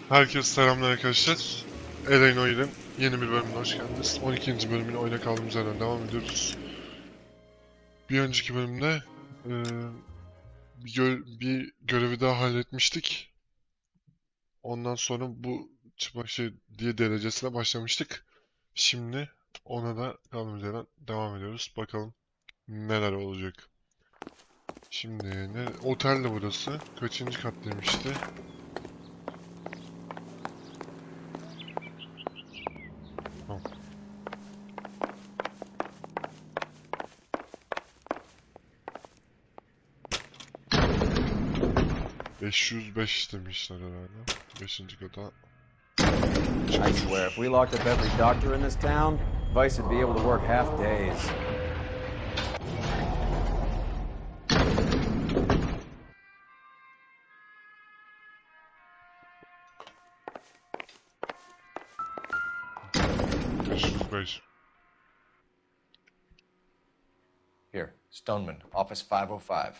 Herkese selamlar arkadaşlar. Noire'in yeni bir bölümüne hoş geldiniz. 12. bölümüne oyuna kaldığımız yerden devam ediyoruz. Bir önceki bölümde bir görevi daha halletmiştik. Ondan sonra bu çıplak şey diye derecesine başlamıştık. Şimdi ona da kaldığımız yerden devam ediyoruz. Bakalım neler olacak. Şimdi otel de burası. Kaçıncı kat demişti? Tamam. 505 demişler herhalde. 5. kata. I swear, if we locked up every doctor in this town, Vice would be able to work half days. Here, Stoneman, office 505.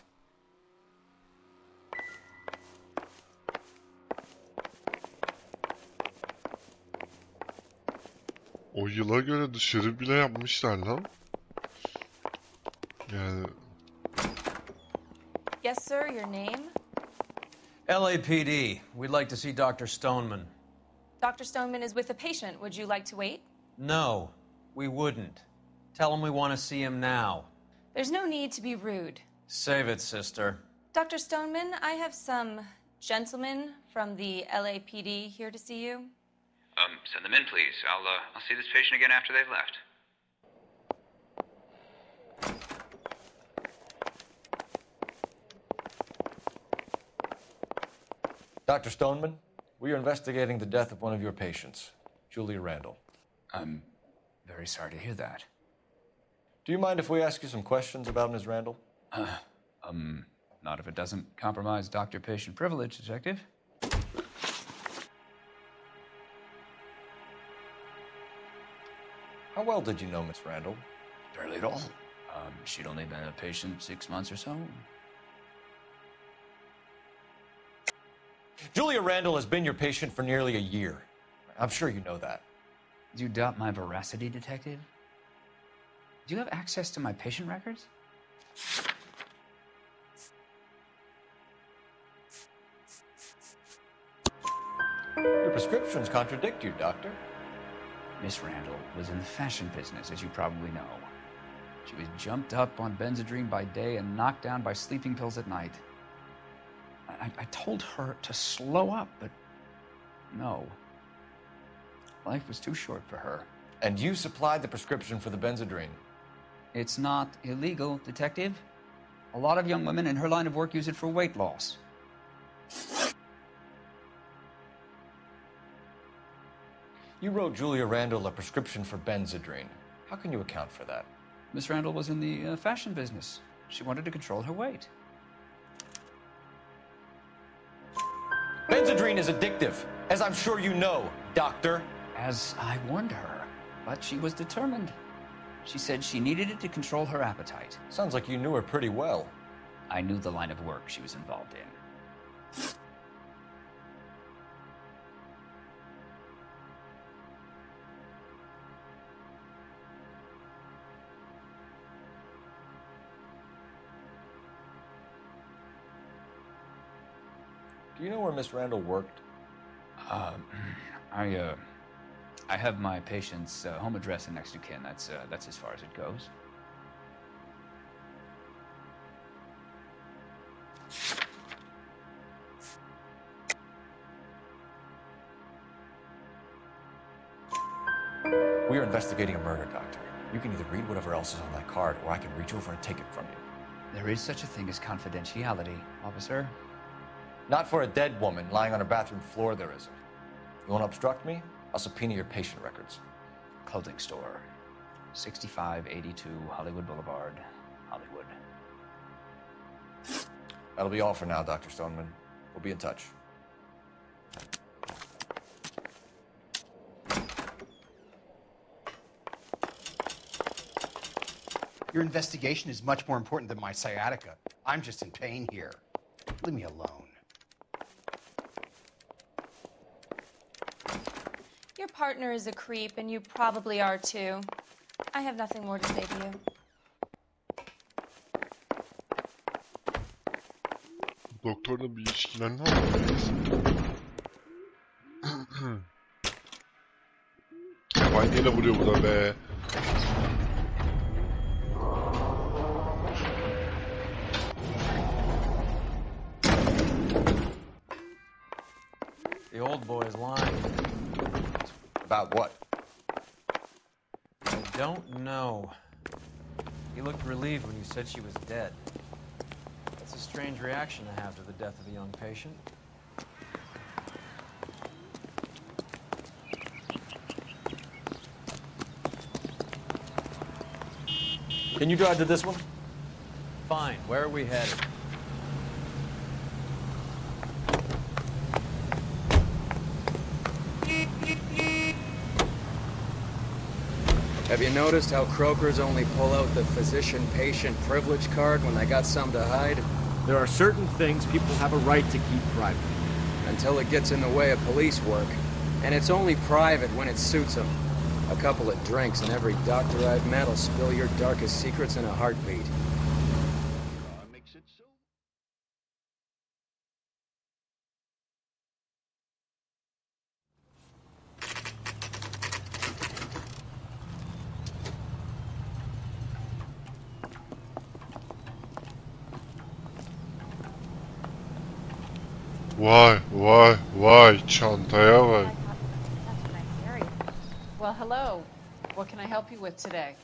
O yıla göre dışarı bile yapmışlar lan. Yani... Yes, sir, your name? LAPD. We'd like to see Dr. Stoneman. Dr. Stoneman is with a patient. Would you like to wait? No, we wouldn't. Tell him we want to see him now. There's no need to be rude. Save it, sister. Dr. Stoneman, I have some gentlemen from the LAPD here to see you. Send them in, please. I'll see this patient again after they've left. Dr. Stoneman, we are investigating the death of one of your patients, Julia Randall. I'm very sorry to hear that. Do you mind if we ask you some questions about Ms. Randall? Not if it doesn't compromise doctor-patient privilege, Detective. How well did you know Miss Randall? Barely at all. She'd only been a patient 6 months or so. Julia Randall has been your patient for nearly a year. I'm sure you know that. Do you doubt my veracity, Detective? Do you have access to my patient records? Your prescriptions contradict you, Doctor. Miss Randall was in the fashion business, as you probably know. She was jumped up on Benzedrine by day and knocked down by sleeping pills at night. I told her to slow up, but no. Life was too short for her. And you supplied the prescription for the Benzedrine. It's not illegal, Detective. A lot of young women in her line of work use it for weight loss. You wrote Julia Randall a prescription for Benzedrine. How can you account for that? Miss Randall was in the fashion business. She wanted to control her weight. Benzedrine is addictive, as I'm sure you know, Doctor. As I warned her, but she was determined. She said she needed it to control her appetite. Sounds like you knew her pretty well. I knew the line of work she was involved in. Do you know where Miss Randall worked? I have my patient's home address and next to kin. That's as far as it goes. We are investigating a murder, Doctor. You can either read whatever else is on that card, or I can reach over and take it from you. There is such a thing as confidentiality, officer. Not for a dead woman lying on her bathroom floor, there isn't. You want to obstruct me? I'll subpoena your patient records. Clothing store. 6582 Hollywood Boulevard, Hollywood. That'll be all for now, Dr. Stoneman. We'll be in touch. Your investigation is much more important than my sciatica. I'm just in pain here. Leave me alone. Your partner is a creep, and you probably are too. I have nothing more to say to you. Doktorla bir ilişkiler ne oldu? Vay yine vuruyor bu da be. The old boy's lying. About what? I don't know. He looked relieved when you said she was dead. That's a strange reaction to have to the death of a young patient. Can you drive to this one? Fine, where are we headed? Have you noticed how croakers only pull out the physician-patient privilege card when they got something to hide? There are certain things people have a right to keep private. Until it gets in the way of police work. And it's only private when it suits them. A couple of drinks and every doctor I've met will spill your darkest secrets in a heartbeat. Vay vay vay çantaya bak. That's a nice area. Well, hello. What can I help you with today?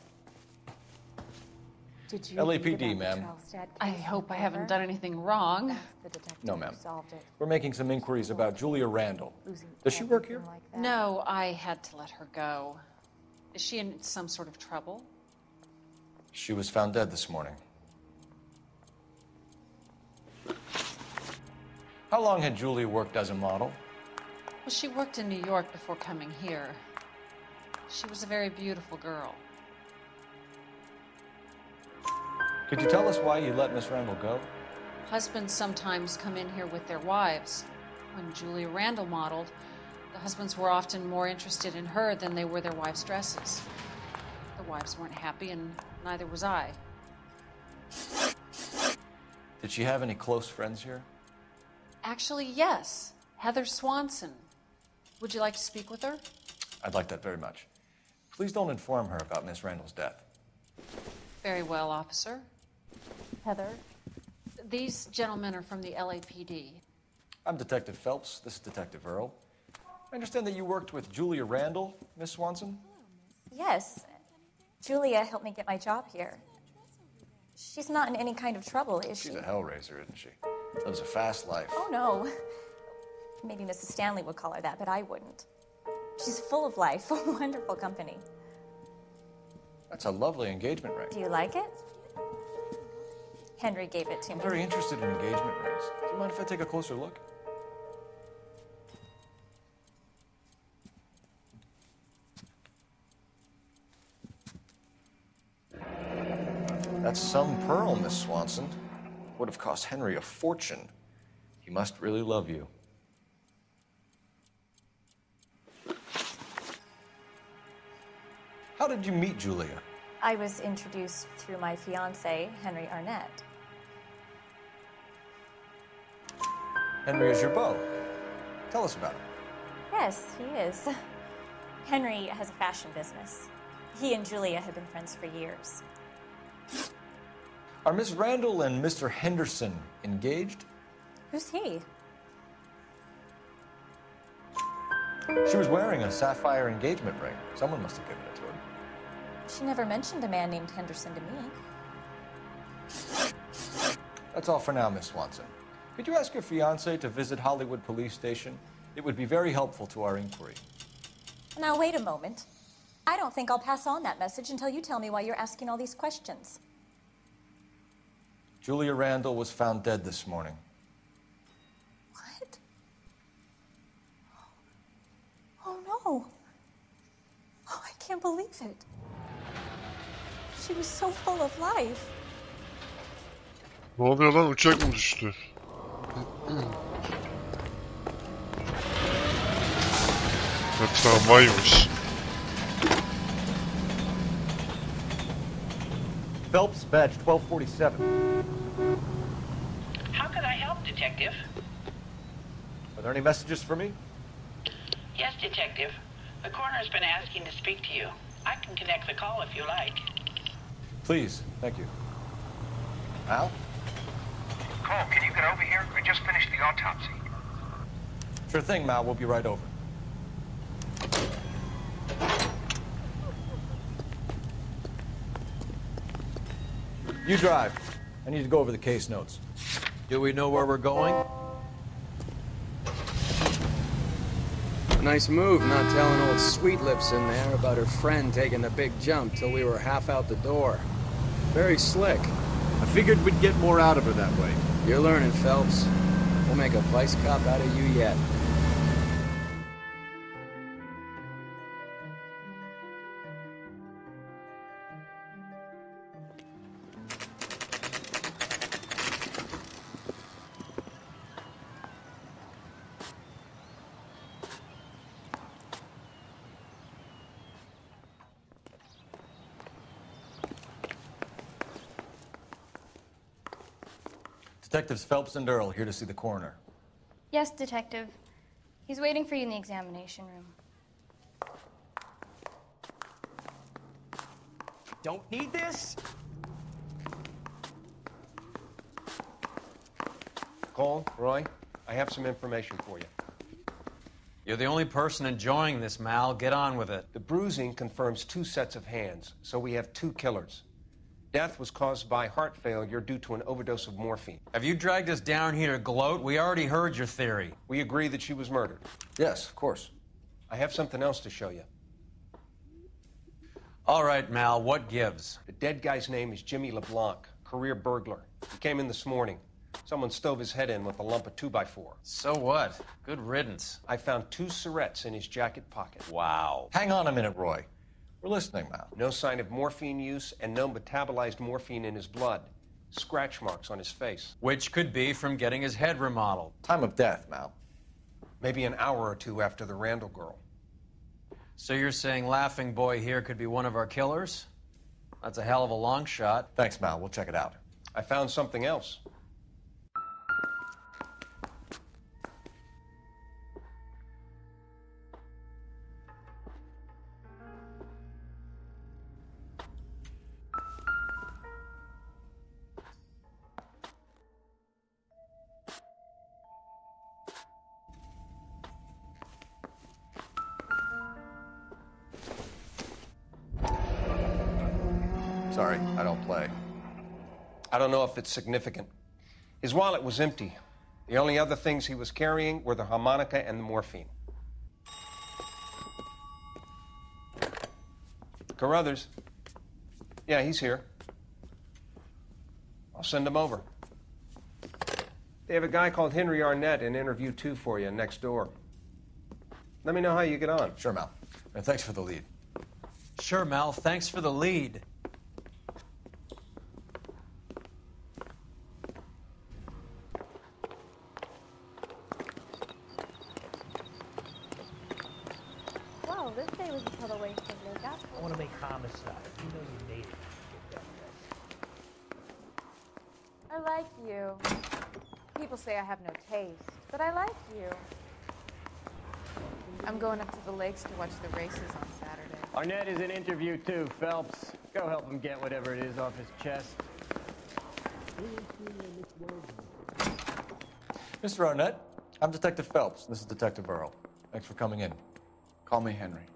Did you LAPD, ma'am. I hope I haven't done anything wrong. No, ma'am. We're making some inquiries about Julia Randall. Does she work here? No, I had to let her go. Is she in some sort of trouble? She was found dead this morning. How long had Julia worked as a model? Well, she worked in New York before coming here. She was a very beautiful girl. Could you tell us why you let Miss Randall go? Husbands sometimes come in here with their wives. When Julia Randall modeled, the husbands were often more interested in her than they were their wives' dresses. The wives weren't happy, and neither was I. Did she have any close friends here? Actually, yes. Heather Swanson. Would you like to speak with her? I'd like that very much. Please don't inform her about Miss Randall's death. Very well, officer. Heather? These gentlemen are from the LAPD. I'm Detective Phelps. This is Detective Earl. I understand that you worked with Julia Randall, Miss Swanson? Yes. Julia helped me get my job here. She's not in any kind of trouble, is she? She's a hellraiser, isn't she? Lives a fast life. Oh, no. Maybe Mrs. Stanley would call her that, but I wouldn't. She's full of life, wonderful company. That's a lovely engagement ring. Do you like it? Henry gave it to I'm me. very interested in engagement rings. Do you mind if I take a closer look? That's some pearl, Miss Swanson. Would have cost Henry a fortune. He must really love you. How did you meet Julia? I was introduced through my fiancé, Henry Arnett. Henry is your beau. Tell us about him. Yes, he is. Henry has a fashion business. He and Julia have been friends for years. Are Miss Randall and Mr. Henderson engaged? Who's he? She was wearing a sapphire engagement ring. Someone must have given it to her. She never mentioned a man named Henderson to me. That's all for now, Miss Swanson. Could you ask your fiancé to visit Hollywood Police Station? It would be very helpful to our inquiry. Now, wait a moment. I don't think I'll pass on that message until you tell me why you're asking all these questions. Julia Randall was found dead this morning. What? Oh, no. Oh, I can't believe it. She was so full of life. Ne oluyor lan, uçak mı düştü? Ha, tramvaymış. Phelps, badge 1247. How can I help, Detective? Are there any messages for me? Yes, Detective. The coroner's been asking to speak to you. I can connect the call if you like. Please, thank you. Al? Cole, can you get over here? I just finished the autopsy. Sure thing, Mal. We'll be right over. You drive. I need to go over the case notes. Do we know where we're going? Nice move not telling old Sweet Lips in there about her friend taking the big jump till we were half out the door. Very slick. I figured we'd get more out of her that way. You're learning, Phelps. We'll make a vice cop out of you yet. Detectives Phelps and Earl here to see the coroner. Yes, Detective. He's waiting for you in the examination room. Don't need this? Cole, Roy, I have some information for you. You're the only person enjoying this, Mal. Get on with it. The bruising confirms 2 sets of hands, so we have 2 killers. Death was caused by heart failure due to an overdose of morphine. Have you dragged us down here to gloat? We already heard your theory. We agree that she was murdered. Yes, of course. I have something else to show you. All right, Mal, what gives? The dead guy's name is Jimmy LeBlanc, career burglar. He came in this morning. Someone stove his head in with a lump of 2x4. So what? Good riddance. I found 2 syrettes in his jacket pocket. Wow. Hang on a minute, Roy. We're listening now. No sign of morphine use and no metabolized morphine in his blood. Scratch marks on his face. Which could be from getting his head remodeled. Time of death, Mal. Maybe an hour or 2 after the Randall girl. So you're saying Laughing Boy here could be one of our killers? That's a hell of a long shot. Thanks, Mal. We'll check it out. I found something else. Sorry, I don't play. I don't know if it's significant. His wallet was empty. The only other things he was carrying were the harmonica and the morphine. Carruthers. Yeah, he's here. I'll send him over. They have a guy called Henry Arnett in interview 2 for you next door. Let me know how you get on. Sure, Mal. And thanks for the lead. Sure, Mal. Thanks for the lead. Well, this day was until the waste of makeup. I want to make homicide. You know you made it. I like you. People say I have no taste, but I like you. I'm going up to the lakes to watch the races on Saturday. Arnett is in interview too, Phelps. Go help him get whatever it is off his chest. Mr. Arnett, I'm Detective Phelps. This is Detective Earl. Thanks for coming in. Call me Henry.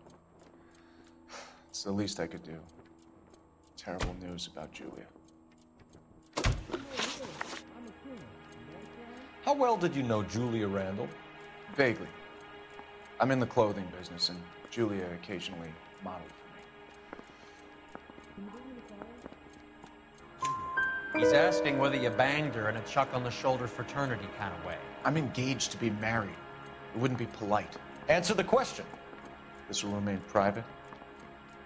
It's the least I could do. Terrible news about Julia. How well did you know Julia Randall? Vaguely. I'm in the clothing business, and Julia occasionally modeled for me. He's asking whether you banged her in a chuck-on-the-shoulder fraternity kind of way. I'm engaged to be married. It wouldn't be polite. Answer the question. This will remain private?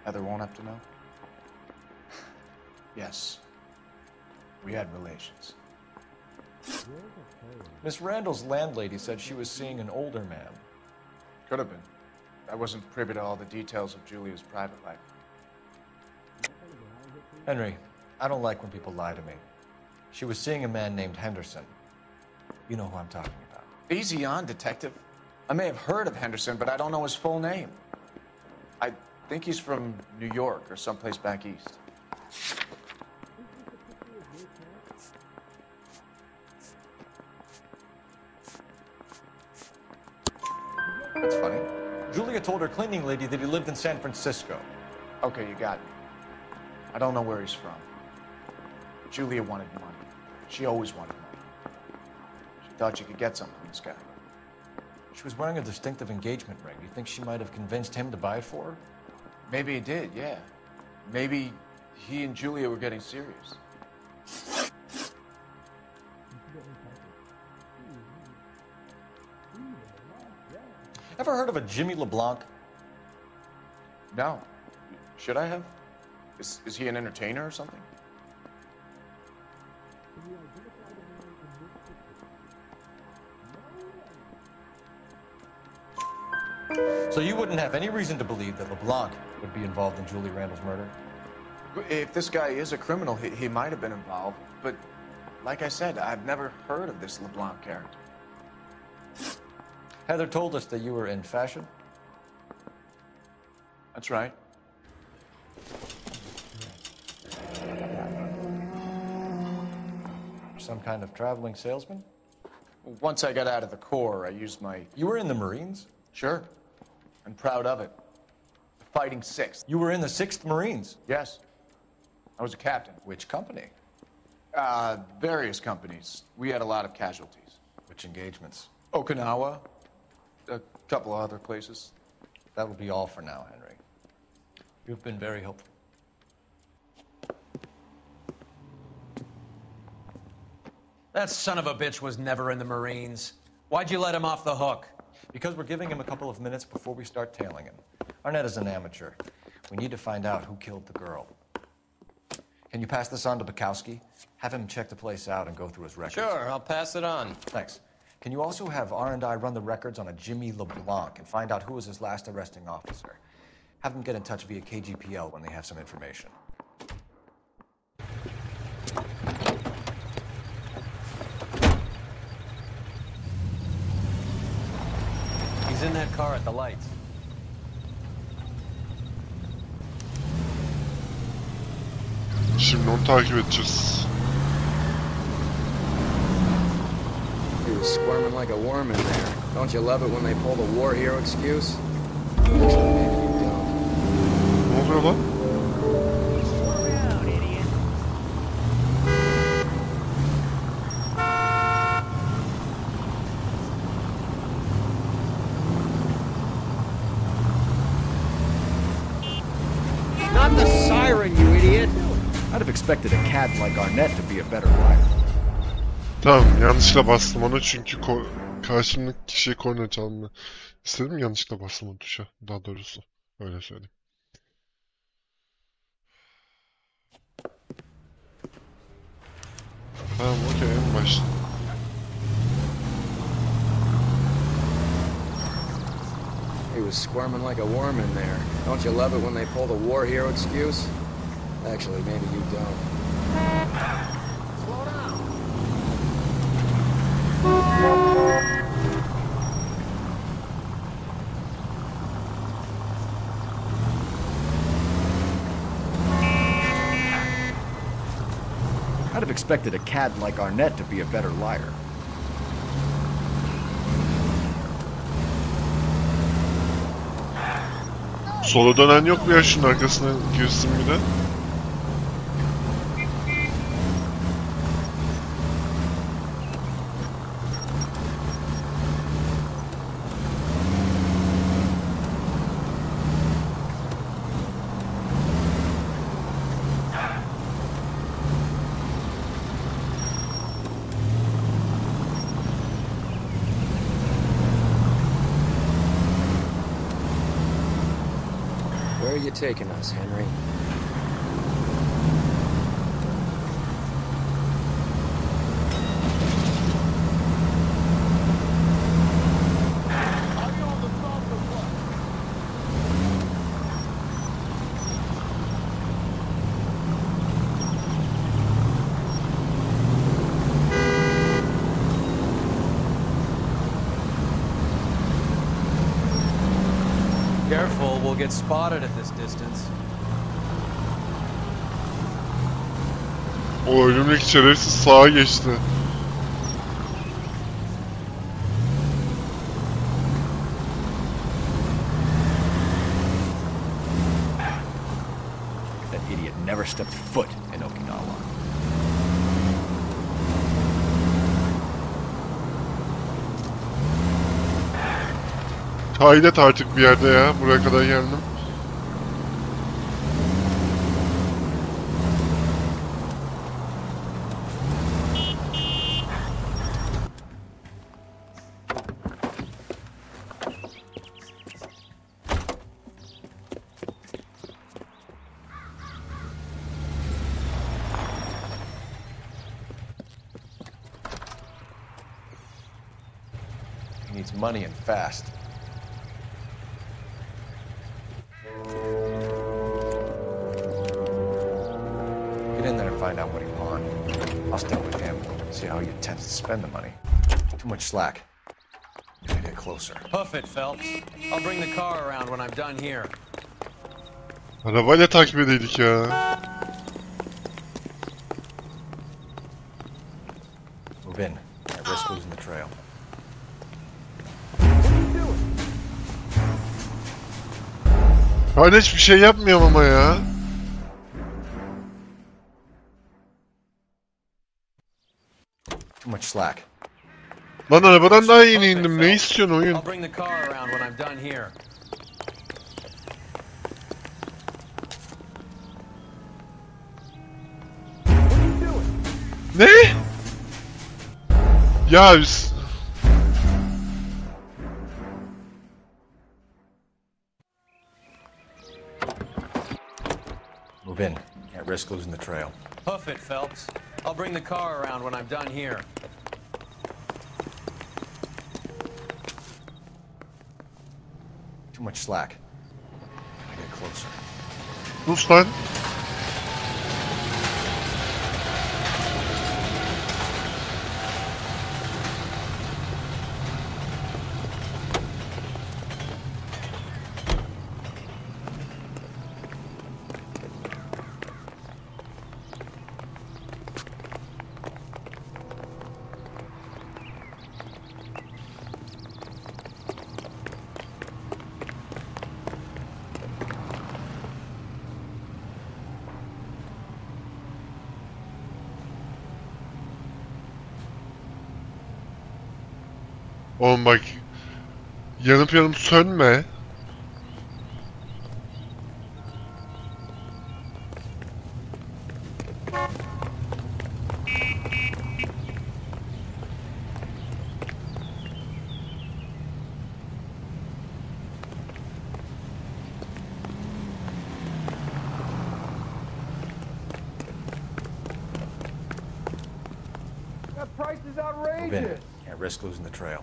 Heather won't have to know? Yes. We had relations. Miss Randall's landlady said she was seeing an older man. Could have been. I wasn't privy to all the details of Julia's private life. Henry, I don't like when people lie to me. She was seeing a man named Henderson. You know who I'm talking about. Easy on, Detective. I may have heard of Henderson, but I don't know his full name. I think he's from New York or someplace back east. That's funny. Julia told her cleaning lady that he lived in San Francisco. Okay, you got me. I don't know where he's from. Julia wanted money. She always wanted money. She thought she could get something from this guy. She was wearing a distinctive engagement ring. You think she might have convinced him to buy it for her? Maybe he did, yeah. Maybe he and Julia were getting serious. Ever heard of a Jimmy LeBlanc? No. Should I have? Is he an entertainer or something? So you wouldn't have any reason to believe that LeBlanc would be involved in Julie Randall's murder? If this guy is a criminal, he might have been involved. But like I said, I've never heard of this LeBlanc character. Heather told us that you were in fashion. That's right. Some kind of traveling salesman? Once I got out of the Corps, I used my... You were in the Marines? Sure. I'm proud of it. Fighting 6th. You were in the 6th Marines? Yes. I was a captain. Which company? Various companies. We had a lot of casualties. Which engagements? Okinawa. A couple of other places. That will be all for now, Henry. You've been very helpful. That son of a bitch was never in the Marines. Why'd you let him off the hook? Because we're giving him a couple of minutes before we start tailing him. Arnett is an amateur. We need to find out who killed the girl. Can you pass this on to Bukowski? Have him check the place out and go through his records. Sure, I'll pass it on. Thanks. Can you also have R&I run the records on a Jimmy LeBlanc and find out who was his last arresting officer? Have them get in touch via KGPL when they have some information. He's in that car at the lights. Şimdi onu takip edeceğiz. He was squirming like a worm in there. Don't you love it when they pull the war hero excuse? Actually, maybe you don't. Ne oluyor lan? Not the siren, you idiot! I'd have expected a cad like Arnett to be a better liar. Tamam, yanlışlıkla bastım onu çünkü karşımdaki kişiye korna çalma istedim, yanlışlıkla bastım o tuşa. Daha doğrusu öyle söyleyeyim. Tamam, okey, en başta. He was squirming like a worm in there. Don't you love it when they pull the war hero excuse? Actually, maybe you don't. Slow down! I'd have expected a cad like Arnett to be a better liar. Sola dönen yok mu ya, şunun arkasına girsin bir de? Where are you taking us, Henry? careful, we'll get spotted at this distance. O ölümlük şerefsiz sağa geçti. That idiot never stepped foot in Okinawa. Kaydet artık bir yerde ya. Buraya kadar geldim. He needs money and fast. Get in there and find out what he pawned. I'll start with him, see how he intends to spend the money. Too much slack. Gotta get closer. Hoof it, Phelps. I'll bring the car around when I'm done here. Arabayla takip edeydik ya. Move in. I risk losing the trail. Hala hiçbir şey yapmıyorum ama ya. Too much slack. Lan arabadan daha yeni indim. Ne istiyorsun oyun? I'll bring the car around when I'm done here. Ne? Ya biz... Move in. Can't risk losing the trail. Hoof it, Phelps. I'll bring the car around when I'm done here. Too much slack. Gotta get closer. Sus lan. Oğlum bak, yanıp yanıp sönme. That price is Move in. outrageous. Can't risk losing the trail.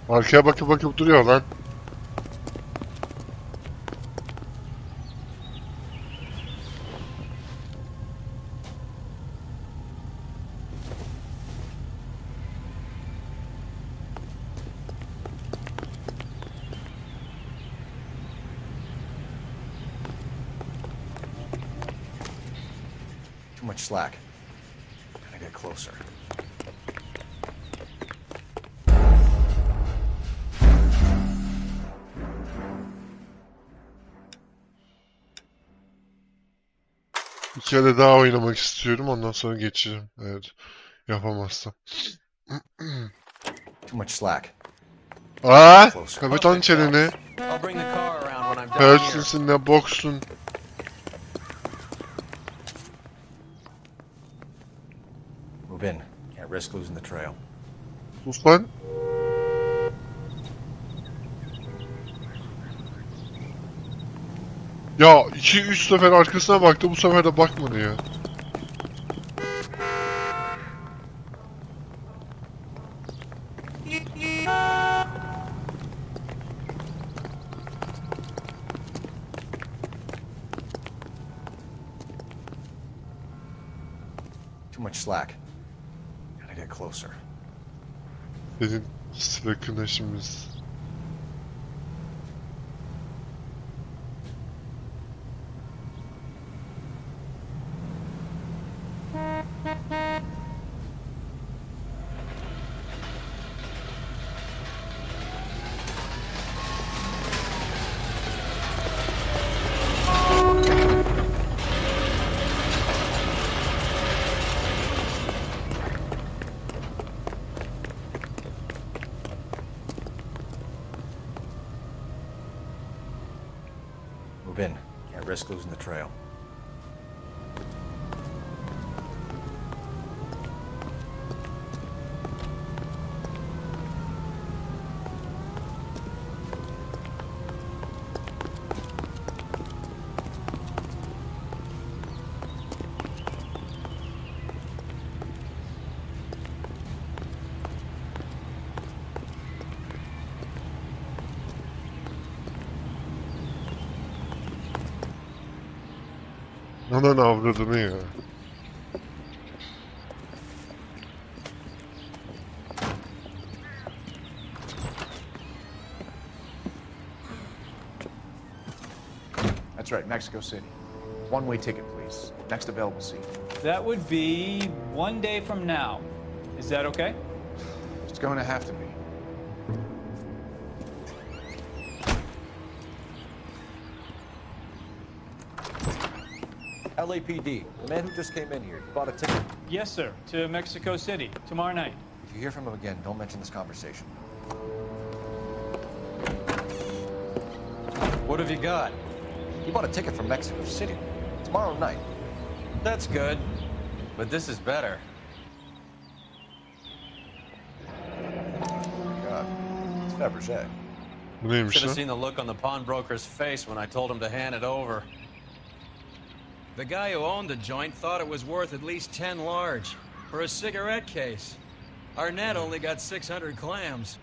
Arkaya bakıp bakıp duruyor lan. Too much slack. Gotta get closer. Bir kere daha oynamak istiyorum, ondan sonra geçeceğim. Evet, yapamazsam. Too much slack. Aa, kapitan çeneni. I'll bring the car around when I'm done here. Persinsin ne boksun. Move in. Can't risk losing the trail. Sus lan. Ya 2-3 sefer arkasına baktı, bu sefer de bakmadı ya. Too much slack. Gotta get closer. Senin sıra kınaşımız. Move in. Can't risk losing the trail. Anan avradını ya. That's right, Mexico City. One-way ticket, please. Next available seat. That would be 1 day from now. Is that okay? It's going to have to be. LAPD, the man who just came in here, bought a ticket. Yes, sir. To Mexico City, tomorrow night. If you hear from him again, don't mention this conversation. What have you got? He bought a ticket from Mexico City. Tomorrow night. That's good. But this is better. Oh my God. It's Fabergé. Bu neymiş Should have lan? seen the look on the pawnbroker's face when I told him to hand it over. The guy who owned the joint thought it was worth at least 10 large for a cigarette case. Arnett only got 600 clams.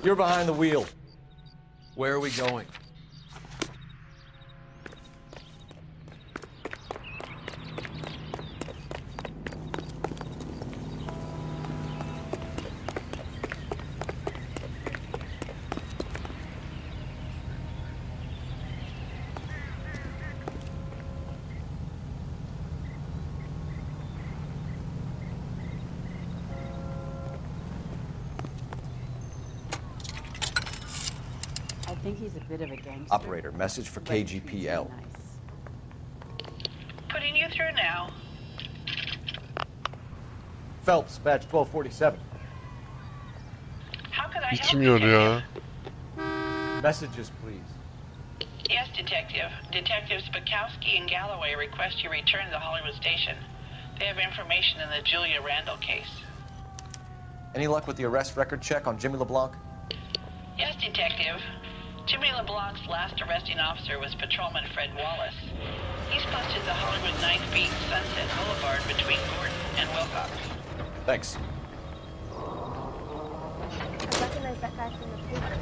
You're behind the wheel. Where are we going? I think he's a bit of a gangster. Operator, message for KGPL. Putting you through now. Phelps, badge 1247. How could I help you? Bitmiyor ya. Messages, please. Yes, Detective. Detectives Bukowski and Galloway request you return to the Hollywood station. They have information in the Julia Randall case. Any luck with the arrest record check on Jimmy LeBlanc? Yes, Detective. Jimmy LeBlanc's last arresting officer was Patrolman Fred Wallace. He's posted the Hollywood Ninth Beat Sunset Boulevard between Gordon and Wilcox. Thanks. I recognize that guy from the paper.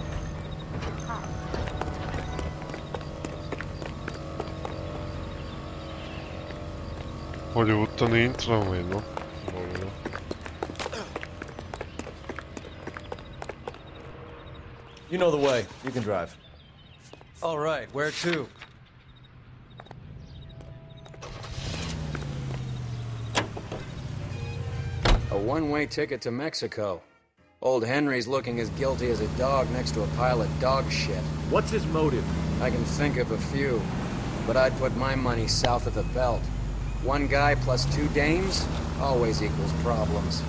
Hi. Hollywood'da neyin travmayı lan? Vallahi. You know the way. You can drive. All right, where to? A one-way ticket to Mexico. Old Henry's looking as guilty as a dog next to a pile of dog shit. What's his motive? I can think of a few, but I'd put my money south of the belt. One guy plus two dames always equals problems.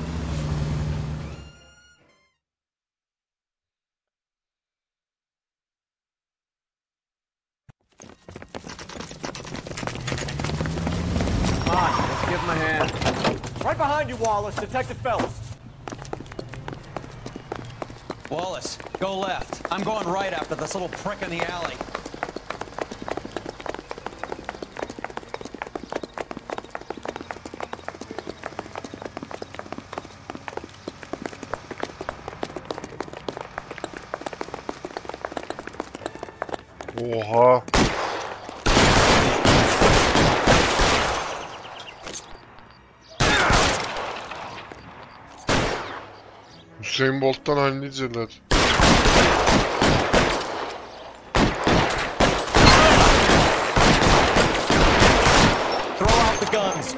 Come on, let's give him a hand. Right behind you, Wallace. Detective Phelps. Wallace, go left. I'm going right after this little prick in the alley. Oha. Hüseyin Bolt'tan halliceler. Throw out the guns.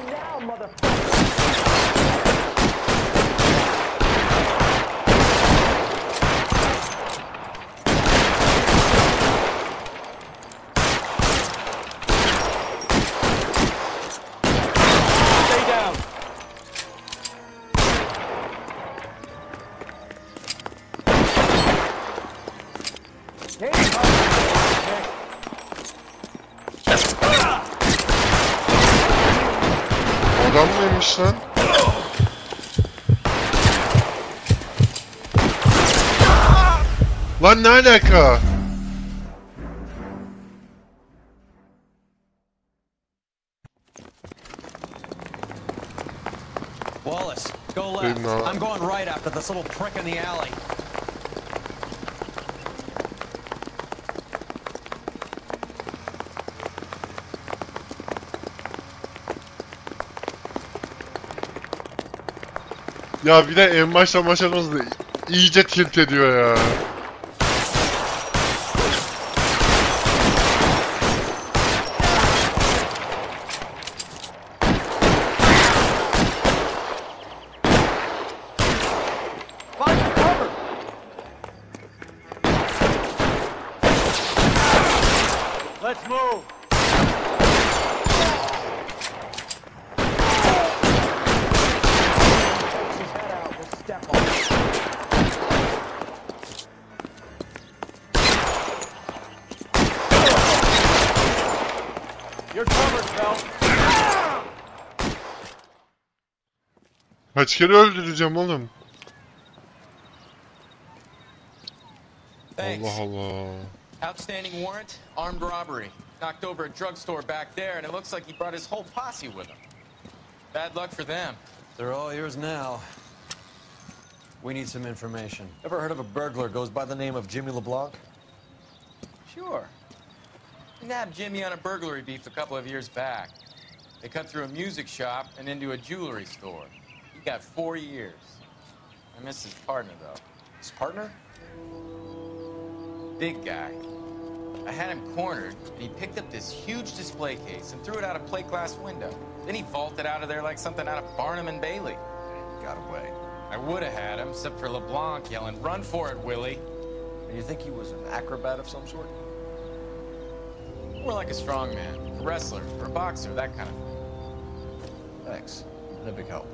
Neymiş lan? Lan ne alaka? Wallace, go left. I'm going right after this little prick in the alley. Ya bir de en baştan başlamamız da iyice tilt ediyor ya. Let's move. Kaç kere öldüreceğim oğlum? Thanks. Allah Allah. Outstanding warrant, armed robbery. Knocked over a drugstore back there, and it looks like he brought his whole posse with him. Bad luck for them. They're all yours now. We need some information. Ever heard of a burglar goes by the name of Jimmy LeBlanc? Sure. We nabbed Jimmy on a burglary beef a couple of years back. They cut through a music shop and into a jewelry store. He got 4 years. I miss his partner, though. His partner? Big guy. I had him cornered, and he picked up this huge display case and threw it out a plate glass window. Then he vaulted out of there like something out of Barnum and Bailey. Got away. I would have had him, except for LeBlanc yelling, "Run for it, Willie!" And you think he was an acrobat of some sort? More like a strongman, a wrestler, or a boxer, that kind of thing. Thanks. Been a big help.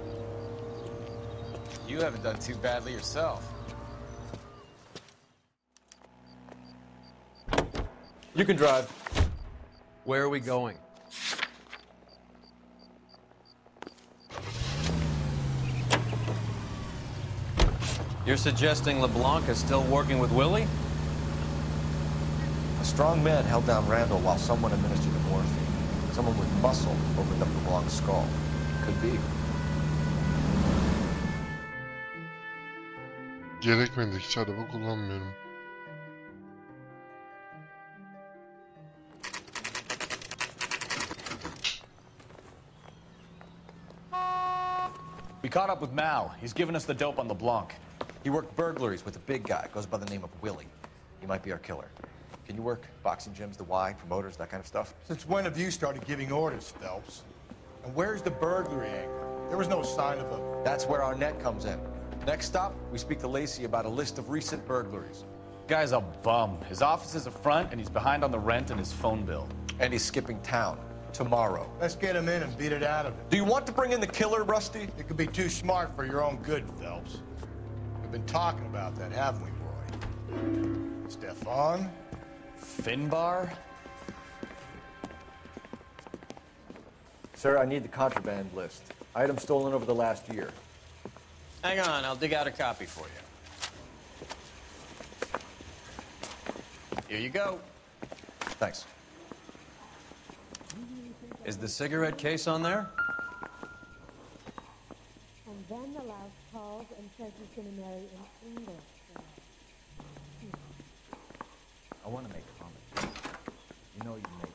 You haven't done too badly yourself. You can drive. Where are we going? You're suggesting LeBlanc is still working with Willie? A strong man held down Randall while someone administered the morphine. Someone with muscle opened up LeBlanc's skull. Could be. Gerekmedi, hiç araba kullanmıyorum. We caught up with Mal. He's given us the dope on LeBlanc. He worked burglaries with a big guy. Goes by the name of Willie. He might be our killer. Can you work boxing gyms, the Y, promoters, that kind of stuff? Since when have you started giving orders, Phelps? And where's the burglary anchor? There was no sign of a... That's where our net comes in. Next stop, we speak to Lacey about a list of recent burglaries. Guy's a bum. His office is a front, and he's behind on the rent and his phone bill. And he's skipping town. Tomorrow. Let's get him in and beat it out of him. Do you want to bring in the killer, Rusty? It could be too smart for your own good, Phelps. We've been talking about that, haven't we, Roy? Stefan? Finbar? Sir, I need the contraband list. Items stolen over the last year. Hang on, I'll dig out a copy for you. Here you go. Thanks. Is the cigarette case on there? And then the louse calls and says he's going to marry in English. I want to make comments. You know you make it.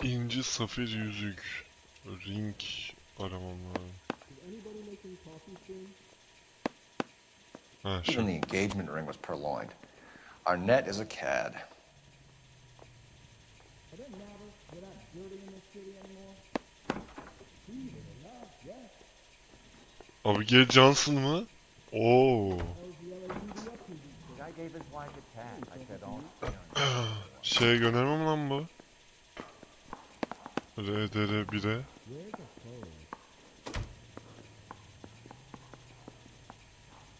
İnci safir yüzük. Ring aramam lazım. Ha, Even the engagement ring was purloined. Our net is a cad. Abigail Johnson mı? Oo. Şeye gönderme mi lan bu? RDR 1'e.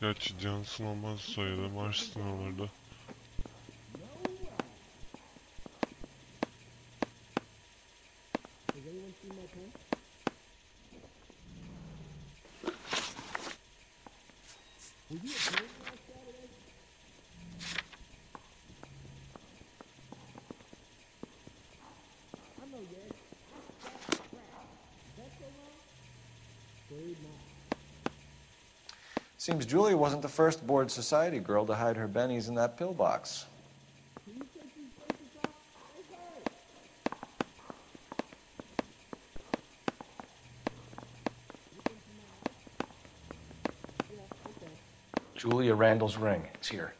Gerçi Johnson olmaz, soyadı Marston olurdu. Seems Julia wasn't the first bored society girl to hide her bennies in that pillbox. Julia Randall's ring. It's here.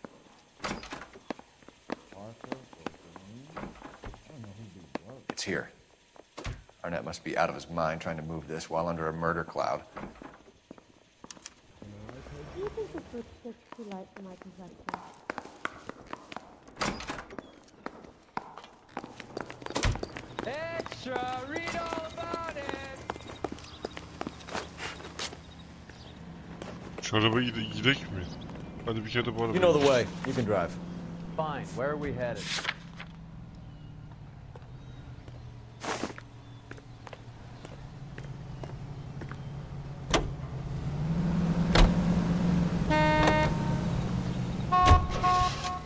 It's here. Arnett must be out of his mind trying to move this while under a murder cloud. Do you think the switch is too light for my complexion? Extra! Read all about it! Şu arabaya gidek mi? Hadi bir kere de bu arabaya. You know the way. You can drive. Fine. Where are we headed?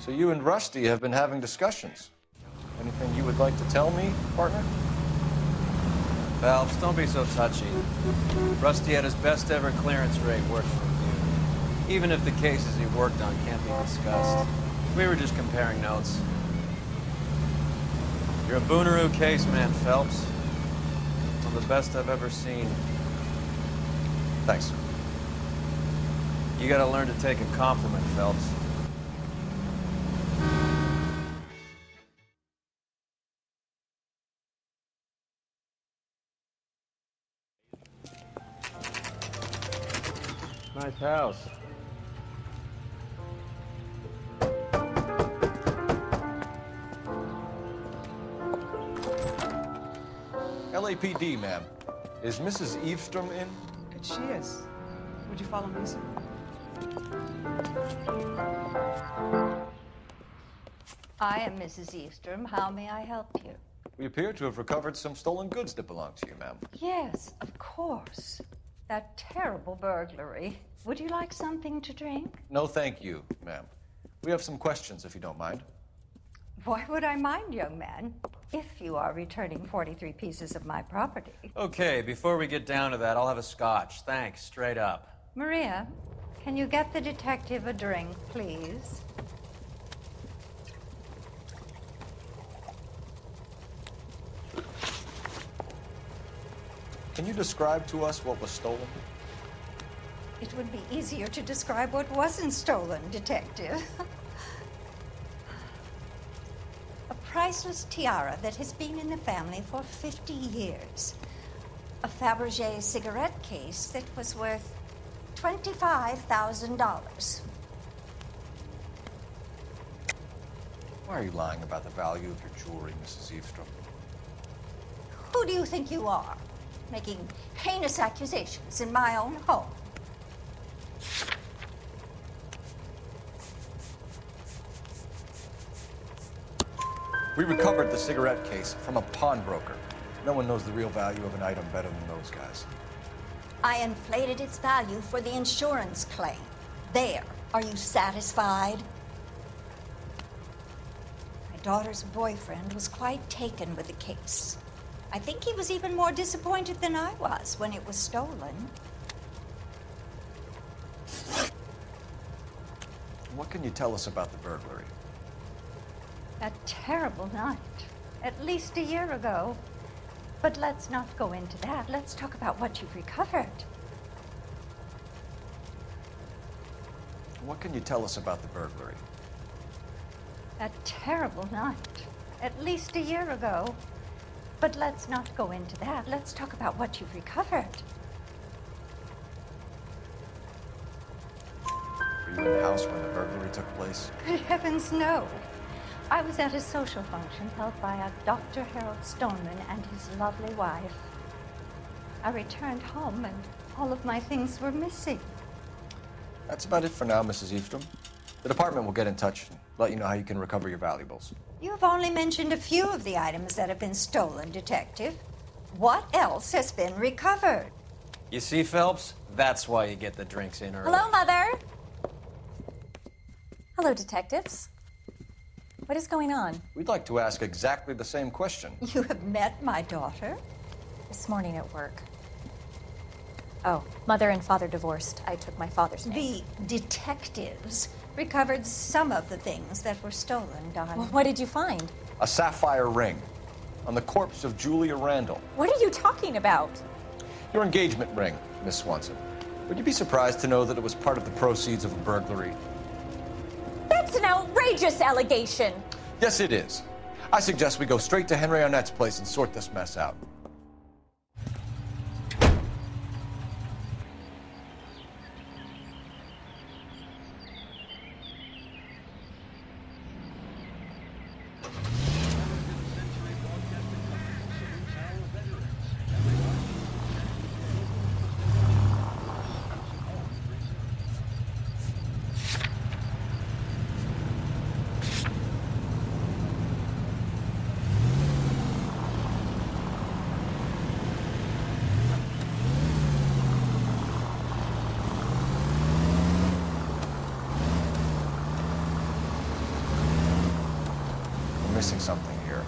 So you and Rusty have been having discussions. Anything you would like to tell me, partner? Phelps, don't be so touchy. Rusty had his best ever clearance rate work for review. Even if the cases he worked on can't be discussed. We were just comparing notes. You're a Booneroo case man, Phelps. One of the best I've ever seen. Thanks. You gotta learn to take a compliment, Phelps. Nice house. LAPD, ma'am. Is Mrs. Eavestrom in? She is. Would you follow me, sir? I am Mrs. Eavestrom. How may I help you? We appear to have recovered some stolen goods that belong to you, ma'am. Yes, of course. That terrible burglary. Would you like something to drink? No, thank you, ma'am. We have some questions, if you don't mind. Why would I mind, young man, if you are returning 43 pieces of my property? Okay, before we get down to that, I'll have a scotch. Thanks, straight up. Maria, can you get the detective a drink, please? Can you describe to us what was stolen? It would be easier to describe what wasn't stolen, Detective. A priceless tiara that has been in the family for 50 years. A Fabergé cigarette case that was worth $25,000. Why are you lying about the value of your jewelry, Mrs. Eavestrom? Who do you think you are, making heinous accusations in my own home? We recovered the cigarette case from a pawnbroker. No one knows the real value of an item better than those guys. I inflated its value for the insurance claim. There. Are you satisfied? My daughter's boyfriend was quite taken with the case. I think he was even more disappointed than I was when it was stolen. What can you tell us about the burglary? A terrible night. At least a year ago. But let's not go into that. Let's talk about what you've recovered. What can you tell us about the burglary? A terrible night. At least a year ago. But let's not go into that. Let's talk about what you've recovered. Were you in the house when the burglary took place? Good heavens, no. I was at a social function held by a Dr. Harold Stoneman and his lovely wife. I returned home and all of my things were missing. That's about it for now, Mrs. Eastrom. The department will get in touch and let you know how you can recover your valuables. You have only mentioned a few of the items that have been stolen, Detective. What else has been recovered? You see, Phelps? That's why you get the drinks in early. Hello, Mother. Hello, detectives. What is going on? We'd like to ask exactly the same question. You have met my daughter? This morning at work. Oh, mother and father divorced. I took my father's name. The detectives recovered some of the things that were stolen, darling. Well, what did you find? A sapphire ring on the corpse of Julia Randall. What are you talking about? Your engagement ring, Miss Swanson. Would you be surprised to know that it was part of the proceeds of a burglary? That's an outrageous allegation. Yes, it is. I suggest we go straight to Henry Arnett's place and sort this mess out. Missing something here.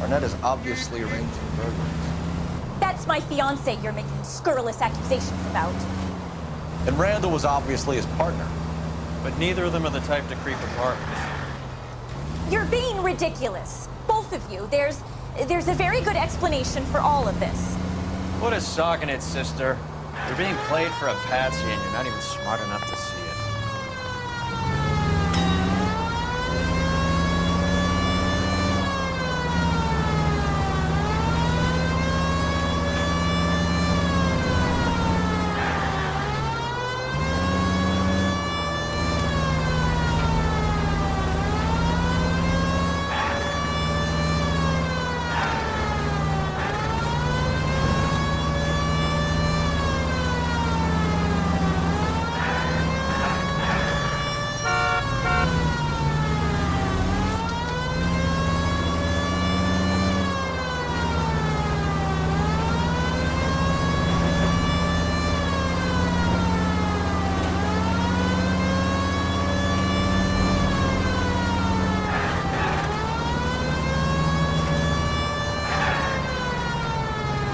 Arnett is obviously arranging burglaries. That's my fiancé you're making scurrilous accusations about. And Randall was obviously his partner. But neither of them are the type to creep apartments. You're being ridiculous. Both of you. There's a very good explanation for all of this. What a sock in it, sister. You're being played for a patsy and you're not even smart enough to see it.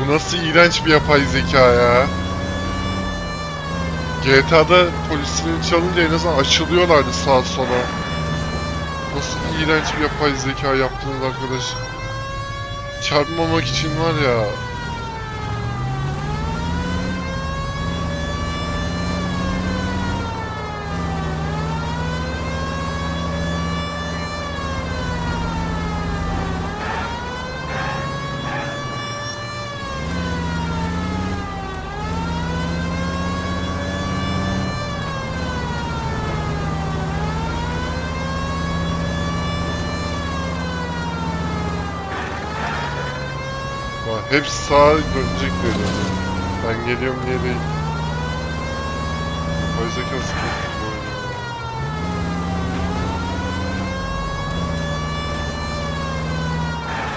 Bu nasıl iğrenç bir yapay zeka ya. GTA'da polisinin çalınca en azından açılıyorlardı sağa sola. Nasıl iğrenç bir yapay zeka yaptınız arkadaş. Çarpmamak için var ya. Hepsi sağa dönecek dedi. Ben geliyorum diye değil. Yapay zeka sıkıntı bu oyunda.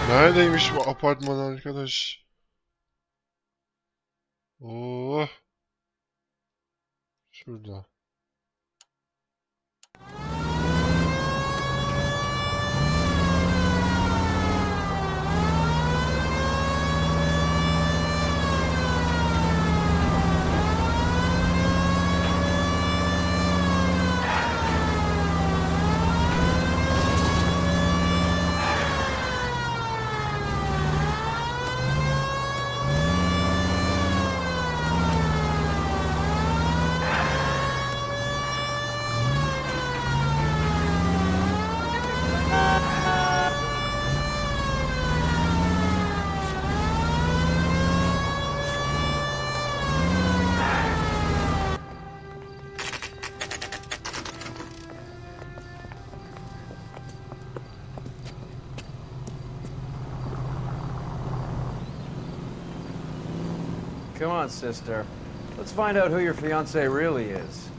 Neredeymiş bu apartman arkadaş? Oh. Şurada. Come on, sister. Let's find out who your fiancé really is.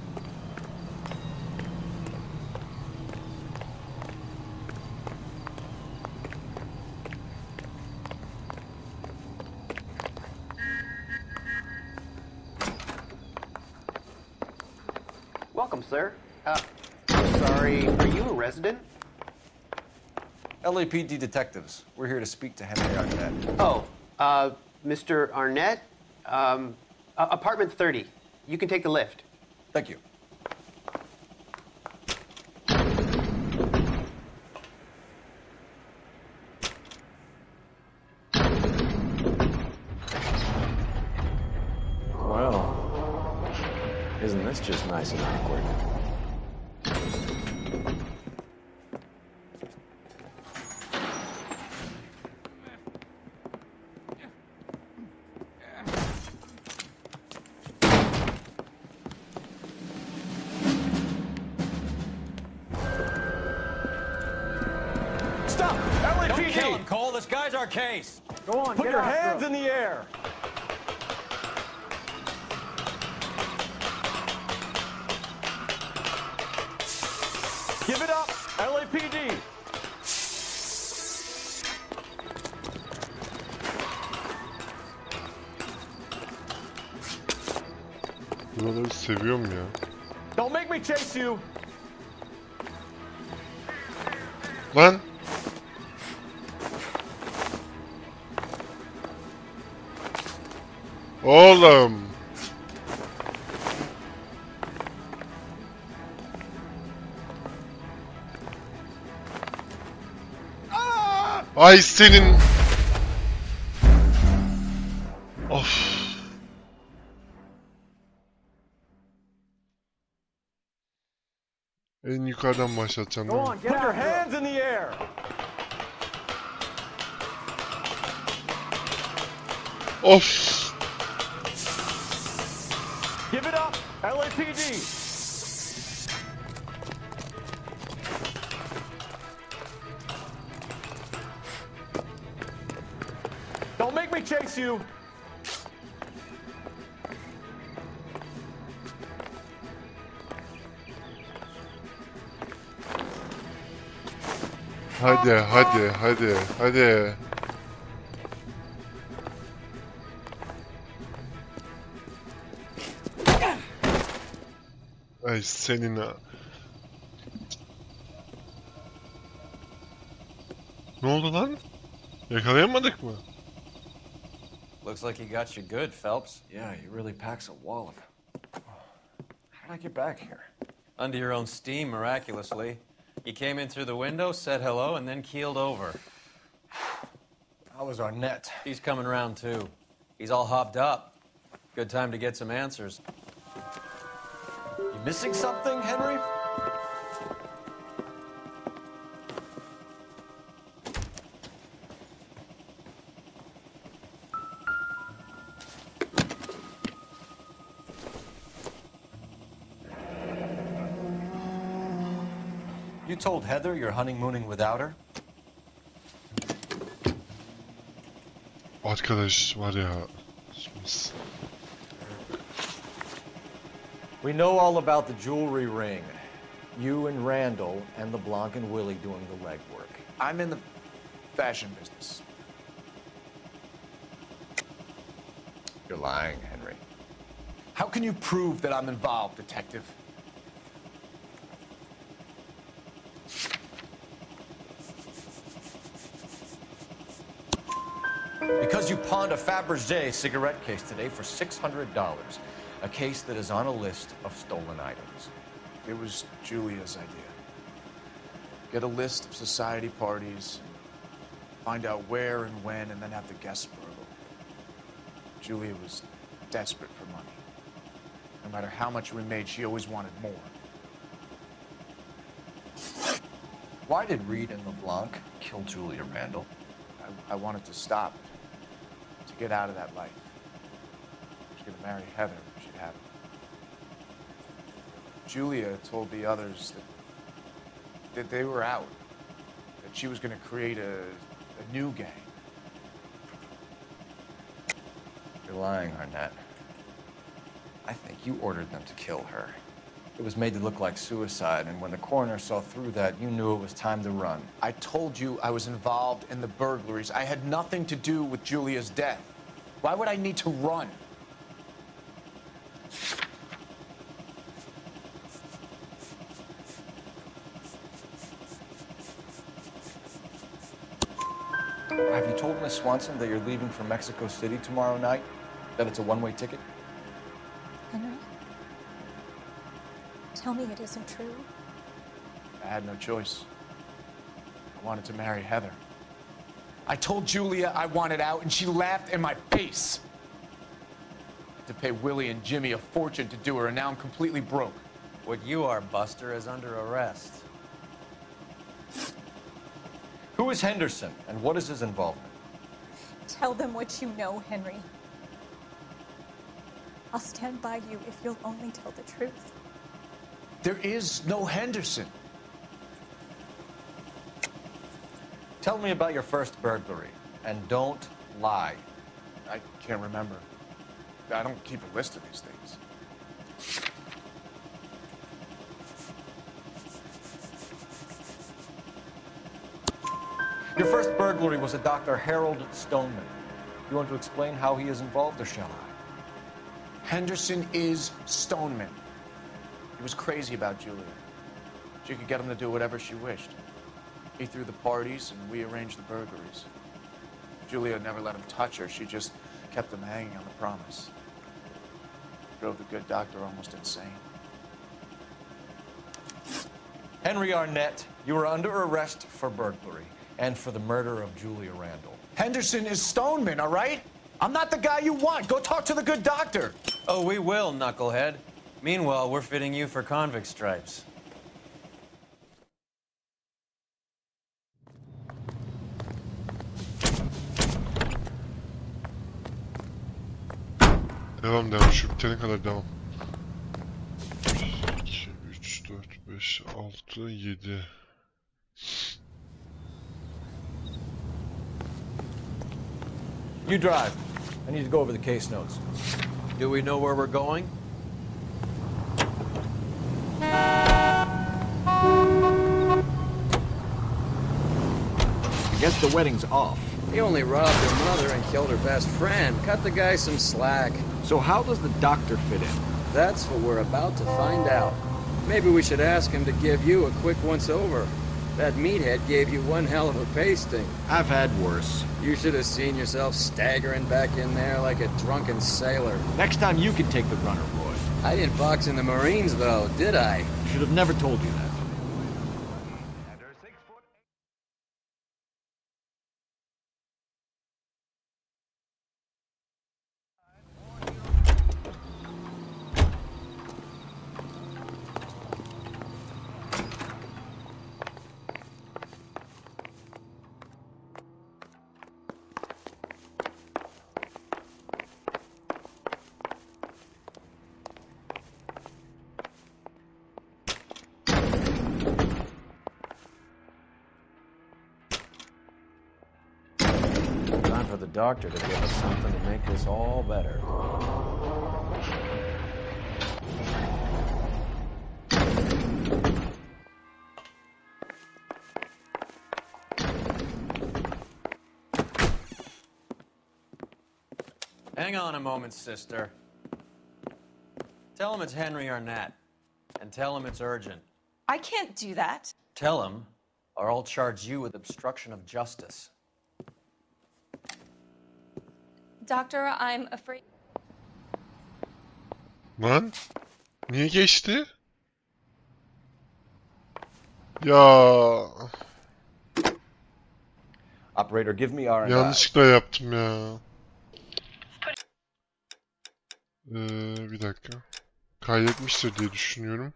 Welcome, sir. Sorry, are you a resident? LAPD detectives. We're here to speak to Henry Arnett. Oh, Mr. Arnett? Apartment 30. You can take the lift. Thank you. Well, isn't this just nice and awkward? Don't kill him, Cole. This guy's our case. Go on, put your hands in the air. Give it up, LAPD. Buraları seviyorum ya. Don't make me chase you. Lan! Oğlum! Ay senin! Of! En yukarıdan başlatacağım Go değil mi? on, put your hands in the air. Of! Give it up, LAPD. Don't make me chase you. Hadi, hadi, hadi, hadi. Ay senin ha. Ne oldu lan? Yakalayamadık mı? Looks like he got you good, Phelps. Yeah, he really packs a wallop. How did I get back here? Under your own steam, miraculously. You came in through the window, said hello, and then keeled over. How was Arnett? He's coming around, too. He's all hopped up. Good time to get some answers. You missing something, Henry? You told Heather you're honeymooning without her? Arkadaş var ya. We know all about the jewelry ring. You and Randall and LeBlanc and Willie doing the legwork. I'm in the fashion business. You're lying, Henry. How can you prove that I'm involved, detective? Because you pawned a Fabergé cigarette case today for $600. A case that is on a list of stolen items. It was Julia's idea. Get a list of society parties, find out where and when, and then have the guests burgle. Julia was desperate for money. No matter how much we made, she always wanted more. Why did Reed and LeBlanc kill Julia Randall? I wanted to stop, to get out of that life. She was gonna marry Heather if she'd have it. Julia told the others that they were out, that she was gonna create a new gang. You're lying, Arnett. I think you ordered them to kill her. It was made to look like suicide, and when the coroner saw through that, you knew it was time to run. I told you I was involved in the burglaries. I had nothing to do with Julia's death. Why would I need to run? Have you told Miss Swanson that you're leaving for Mexico City tomorrow night? That it's a one-way ticket? Henry? Tell me it isn't true. I had no choice. I wanted to marry Heather. I told Julia I wanted out, and she laughed in my face. I had to pay Willie and Jimmy a fortune to do her, and now I'm completely broke. What you are, Buster, is under arrest. Who is Henderson, and what is his involvement? Tell them what you know, Henry. I'll stand by you if you'll only tell the truth. There is no Henderson. Tell me about your first burglary, and don't lie. I can't remember. I don't keep a list of these things. Your first burglary was a Dr. Harold Stoneman. You want to explain how he is involved, or shall I? Henderson is Stoneman. He was crazy about Julia. She could get him to do whatever she wished. He threw the parties, and we arranged the burglaries. Julia never let him touch her. She just kept him hanging on the promise. Drove the good doctor almost insane. Henry Arnett, you are under arrest for burglary and for the murder of Julia Randall. Henderson is Stoneman, all right? I'm not the guy you want. Go talk to the good doctor. Oh, we will, knucklehead. Meanwhile, we're fitting you for convict stripes. Devam. Şu bitene kadar devam. 2, 3, 4, 5, 6, 7. You drive. I need to go over the case notes. Do we know where we're going? I guess the wedding's off. He only robbed her mother and killed her best friend. Cut the guy some slack. So how does the doctor fit in? That's what we're about to find out. Maybe we should ask him to give you a quick once-over. That meathead gave you one hell of a pasting. I've had worse. You should have seen yourself staggering back in there like a drunken sailor. Next time you can take the runner, Roy. I didn't box in the Marines, though, did I? Should have never told you that. Time for the doctor to give us something to make this all better. Hang on a moment, sister. Tell him it's Henry Arnett, and tell him it's urgent. I can't do that. Tell him, or I'll charge you with obstruction of justice. Doctor, I'm afraid. Lan? Niye geçti? Ya. Operator, give me R&I. Yanlışlıkla yaptım ya. Bir dakika. Kaydetmiştir diye düşünüyorum.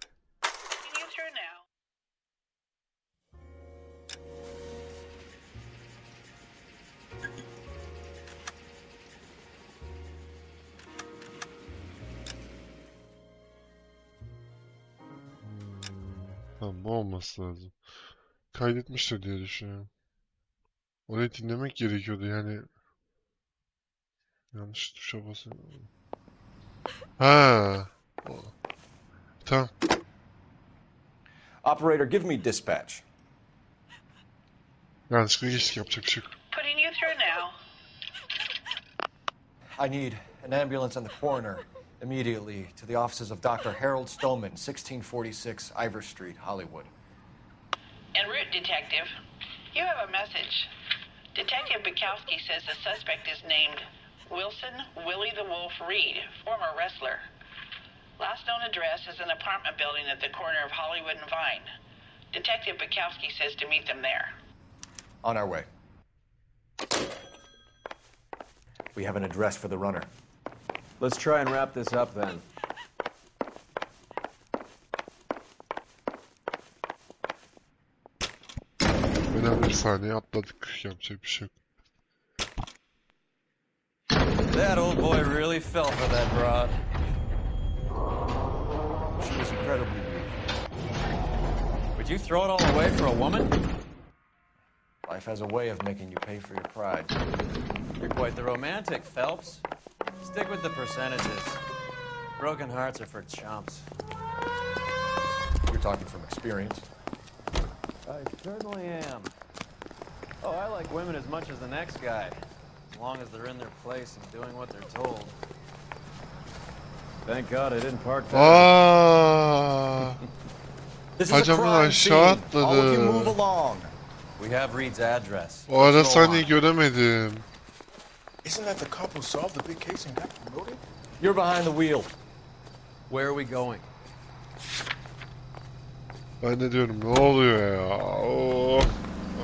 Tamam, bu olması lazım. Kaydetmiştir diye düşünüyorum. Orayı dinlemek gerekiyordu yani. Yanlış tuşa basıyorum. Ha. Tamam. Operator, give me dispatch. Yanlışlıkla geçtik, yapacak bir şey yok. Putting you through now. I need an ambulance and the coroner immediately to the offices of Dr. Harold Stoneman, 1646 Ivor Street, Hollywood. En route, Detective. You have a message. Detective Bukowski says the suspect is named Wilson Willie the Wolf Reed, former wrestler. Last known address is an apartment building at the corner of Hollywood and Vine. Detective Bukowski says to meet them there. On our way. We have an address for the runner. Let's try and wrap this up then. Önemli bir saniye atladık. Yapacak bir şey yok. That old boy really fell for that broad. She was incredibly beautiful. Would you throw it all away for a woman? Life has a way of making you pay for your pride. You're quite the romantic, Phelps. Stick with the percentages. Broken hearts are for chumps. You're talking from experience. I certainly am. Oh, I like women as much as the next guy. As long as they're in their place and doing what they're told. Thank God I didn't park that. This is a Hacamın crime aşağı scene. All of you move atladı. along. We have Reed's address. O ara sahneyi göremedim. Isn't that the cop who solved the big case and got promoted? You're behind the wheel. Where are we going? Ben de diyorum ne oluyor ya? Oh.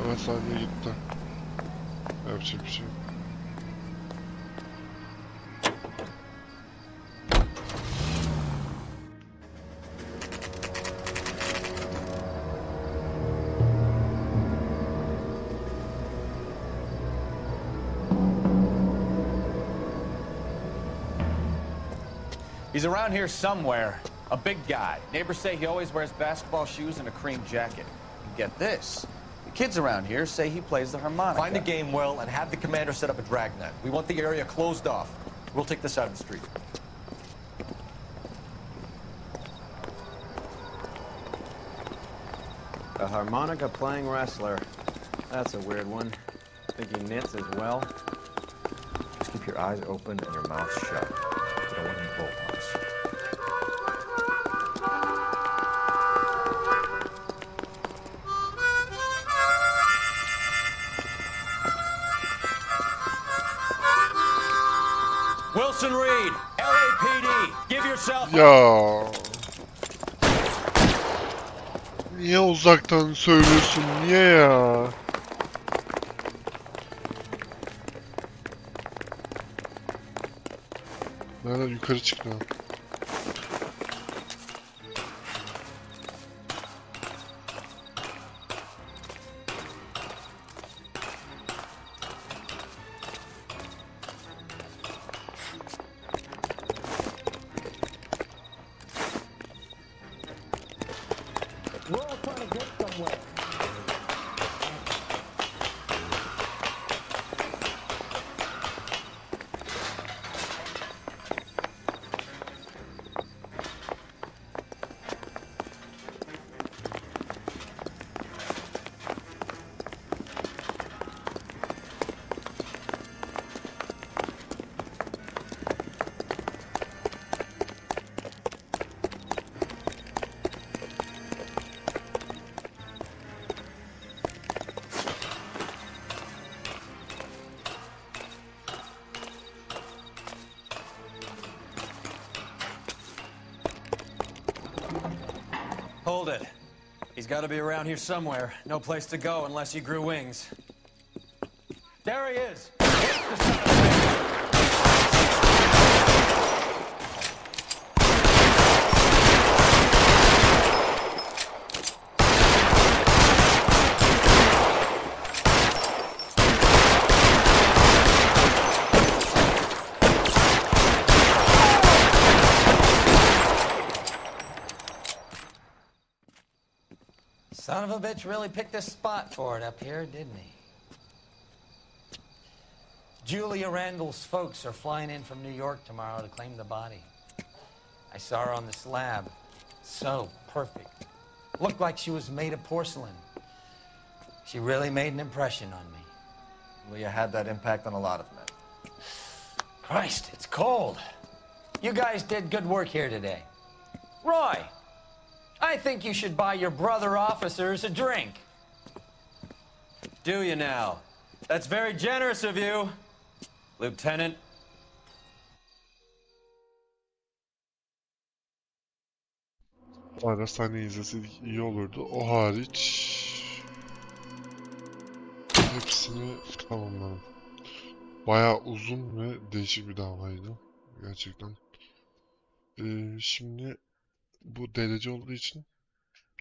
Ana sahne gitti. Yapacak bir şey yok. He's around here somewhere. A big guy. Neighbors say he always wears basketball shoes and a cream jacket. And get this. The kids around here say he plays the harmonica. Find the game well and have the commander set up a dragnet. We want the area closed off. We'll take this out of the street. A harmonica playing wrestler. That's a weird one. Think he knits as well? Just keep your eyes open and your mouth shut. You don't want any bolt-ons. Wilson Reed, LAPD, give yourself Ya. Niye uzaktan söylüyorsun? Niye ya? Nereden yukarı çıktı? We're all trying to get somewhere. Hold it. He's got to be around here somewhere. No place to go unless he grew wings. There he is. Son of a bitch really picked a spot for it up here, didn't he? Julia Randall's folks are flying in from New York tomorrow to claim the body. I saw her on the slab. So perfect. Looked like she was made of porcelain. She really made an impression on me. Well, you had that impact on a lot of men. Christ, it's cold. You guys did good work here today. Roy, I think you should buy your brother officers a drink. Do you now? That's very generous of you, Lieutenant. Ara sahneyi izleseydik iyi olurdu. O hariç hepsini tamamladım. Bayağı uzun ve değişik bir davaydı. Gerçekten. Şimdi bu derece olduğu için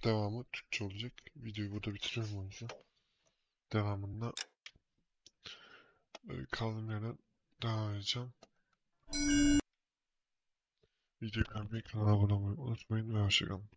devamı Türkçe olacak. Videoyu burada bitiriyorum o yüzden. Devamında kaldığım yerden devam edeceğim. Videoyu beğenmeyi, kanala abone olmayı unutmayın ve hoşçakalın.